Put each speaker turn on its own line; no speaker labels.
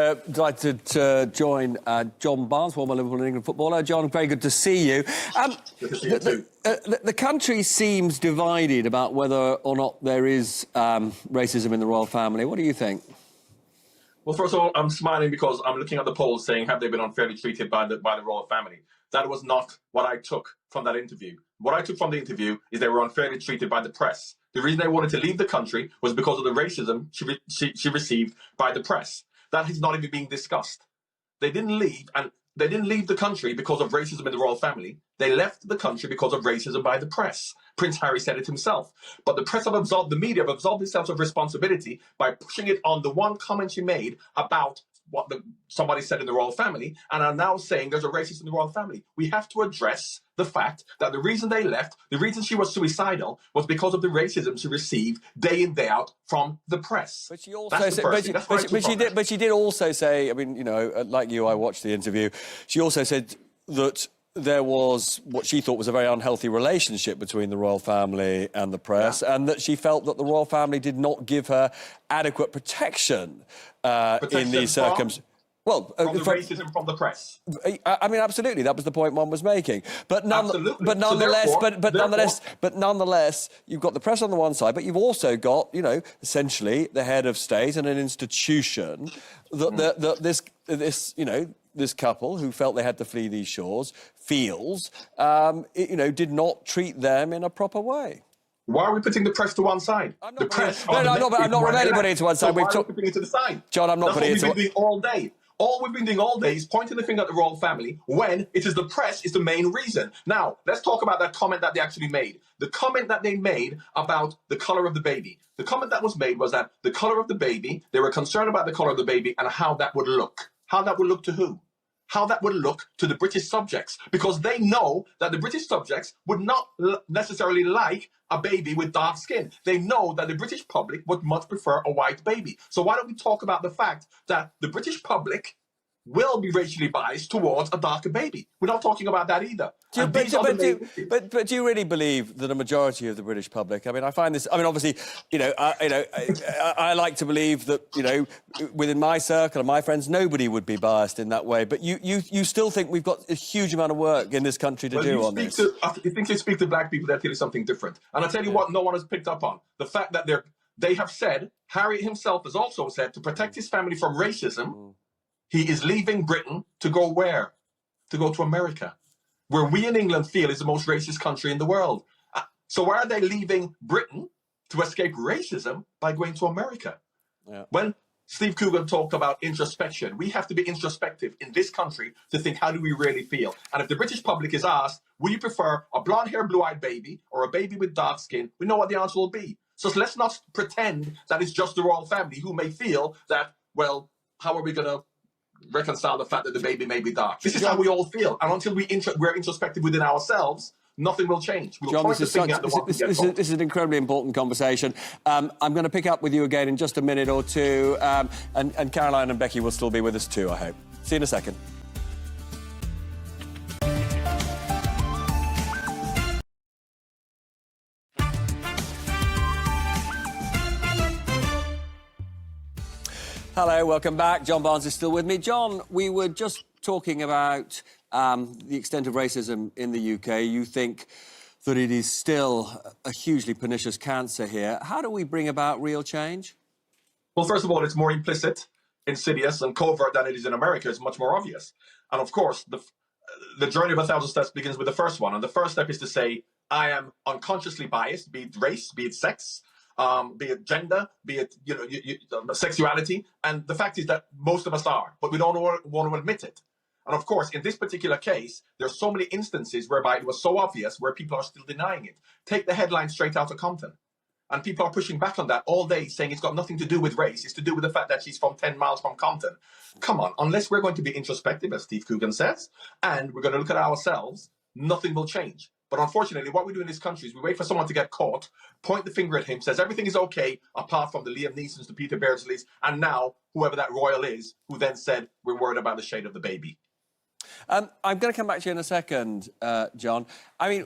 We're delighted to join John Barnes, former Liverpool and England footballer. John, very good to see you.
Good to see you too.
The country seems divided about whether or not there is racism in the royal family. What do you think?
Well, first of all, I'm smiling because I'm looking at the polls saying, have they been unfairly treated by the royal family? That was not what I took from that interview. What I took from the interview is they were unfairly treated by the press. The reason they wanted to leave the country was because of the racism she received by the press. That is not even being discussed. They didn't leave, and they didn't leave the country because of racism in the royal family. They left the country because of racism by the press. Prince Harry said it himself. But the press have absolved, the media have absolved themselves of responsibility by pushing it on the one comment she made about what somebody said in the royal family, and are now saying there's a racist in the royal family. We have to address the fact that the reason they left, the reason she was suicidal, was because of the racism she received day in, day out from the press.
But she also said, but she did also say, I mean, you know, like you, I watched the interview. She also said that there was what she thought was a very unhealthy relationship between the royal family and the press, and that she felt that the royal family did not give her adequate protection in these circumstances. Well,
from the racism from the press.
I mean, absolutely, that was the point one was making. But nonetheless, you've got the press on the one side, but you've also got, you know, essentially the head of state and an institution that this couple who felt they had to flee these shores feels, did not treat them in a proper way.
Why are we putting the press to one side?
I'm not putting anybody to one side.
So why are we putting it to the side?
John, I'm not putting it to...
That's what we've been doing all day. All we've been doing all day is pointing the finger at the royal family when it is the press is the main reason. Now, let's talk about that comment that they actually made. The comment that they made about the colour of the baby. The comment that was made was that the colour of the baby, they were concerned about the colour of the baby and how that would look. How that would look to who? How that would look to the British subjects, because they know that the British subjects would not necessarily like a baby with dark skin. They know that the British public would much prefer a white baby. So why don't we talk about the fact that the British public will be racially biased towards a darker baby? We're not talking about that either.
But do you really believe that a majority of the British public? I mean, I find this. I mean, obviously, I like to believe that, you know, within my circle and my friends, nobody would be biased in that way. But you still think we've got a huge amount of work in this country to do on this?
You think you speak to black people, they'll tell you something different. And I'll tell you what, no one has picked up on the fact that they have said. Harry himself has also said to protect his family from racism. He is leaving Britain to go where? To go to America, where we in England feel is the most racist country in the world. So why are they leaving Britain to escape racism by going to America? Yeah. When Steve Coogan talked about introspection, we have to be introspective in this country to think, how do we really feel? And if the British public is asked, will you prefer a blonde-haired, blue-eyed baby or a baby with dark skin? We know what the answer will be. So let's not pretend that it's just the royal family who may feel that, well, how are we going to reconcile the fact that the baby may be dark? This is how we all feel, and until we're introspective within ourselves, nothing will change. We'll
John, this is an incredibly important conversation. I'm going to pick up with you again in just a minute or two, and Caroline and Becky will still be with us too, I hope. See you in a second. Hello, welcome back. John Barnes is still with me. John, we were just talking about the extent of racism in the UK. You think that it is still a hugely pernicious cancer here. How do we bring about real change?
Well, first of all, it's more implicit, insidious and covert than it is in America. It's much more obvious. And of course, the journey of 1,000 steps begins with the first one. And the first step is to say, I am unconsciously biased, be it race, be it sex, be it gender, be it sexuality, and the fact is that most of us are, but we don't want to admit it. And of course, in this particular case, there's so many instances whereby it was so obvious where people are still denying it. Take the headline straight out of Compton, and people are pushing back on that all day, saying it's got nothing to do with race, it's to do with the fact that she's from 10 miles from Compton. Come on, unless we're going to be introspective, as Steve Coogan says, and we're going to look at ourselves, nothing will change. But unfortunately, what we do in this country is we wait for someone to get caught, point the finger at him, says everything is okay, apart from the Liam Neesons, the Peter Beardsleys, and now whoever that royal is, who then said, we're worried about the shade of the baby.
I'm going to come back to you in a second, John. I mean,